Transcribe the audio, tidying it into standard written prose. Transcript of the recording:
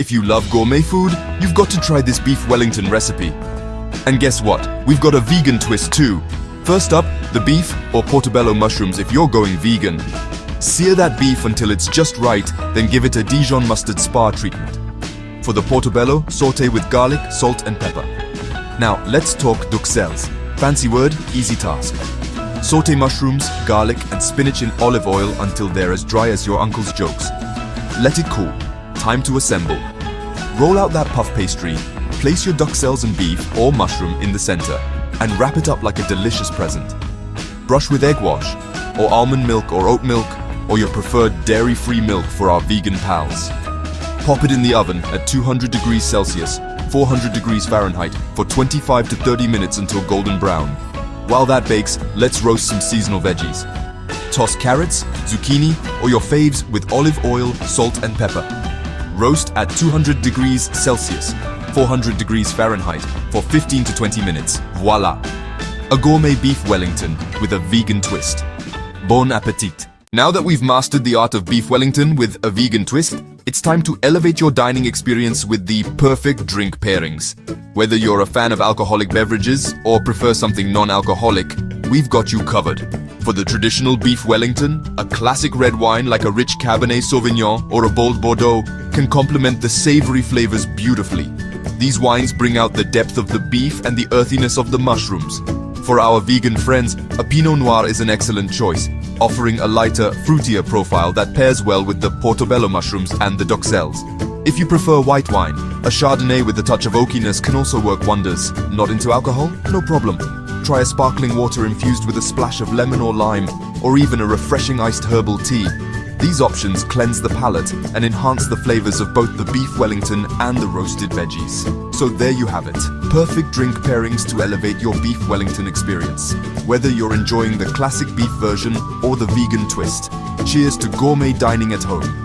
If you love gourmet food, you've got to try this Beef Wellington recipe. And guess what? We've got a vegan twist too. First up, the beef or portobello mushrooms if you're going vegan. Sear that beef until it's just right, then give it a Dijon mustard spa treatment. For the portobello, saute with garlic, salt and pepper. Now, let's talk duxelles. Fancy word, easy task. Saute mushrooms, garlic and spinach in olive oil until they're as dry as your uncle's jokes. Let it cool. Time to assemble. Roll out that puff pastry, place your duxelles and beef or mushroom in the center, and wrap it up like a delicious present. Brush with egg wash, or almond milk or oat milk, or your preferred dairy-free milk for our vegan pals. Pop it in the oven at 200 degrees Celsius, 400 degrees Fahrenheit for 25 to 30 minutes until golden brown. While that bakes, let's roast some seasonal veggies. Toss carrots, zucchini, or your faves with olive oil, salt and pepper. Roast at 200 degrees Celsius, 400 degrees Fahrenheit for 15 to 20 minutes. Voila! A gourmet beef Wellington with a vegan twist. Bon appetit! Now that we've mastered the art of beef Wellington with a vegan twist, it's time to elevate your dining experience with the perfect drink pairings. Whether you're a fan of alcoholic beverages or prefer something non-alcoholic, we've got you covered. For the traditional beef Wellington, a classic red wine like a rich Cabernet Sauvignon or a bold Bordeaux can complement the savory flavors beautifully. These wines bring out the depth of the beef and the earthiness of the mushrooms. For our vegan friends, a Pinot Noir is an excellent choice, offering a lighter, fruitier profile that pairs well with the portobello mushrooms and the duxelles. If you prefer white wine, a Chardonnay with a touch of oakiness can also work wonders. Not into alcohol? No problem. Try a sparkling water infused with a splash of lemon or lime, or even a refreshing iced herbal tea. These options cleanse the palate and enhance the flavors of both the beef Wellington and the roasted veggies. So there you have it. Perfect drink pairings to elevate your beef Wellington experience. Whether you're enjoying the classic beef version or the vegan twist. Cheers to gourmet dining at home.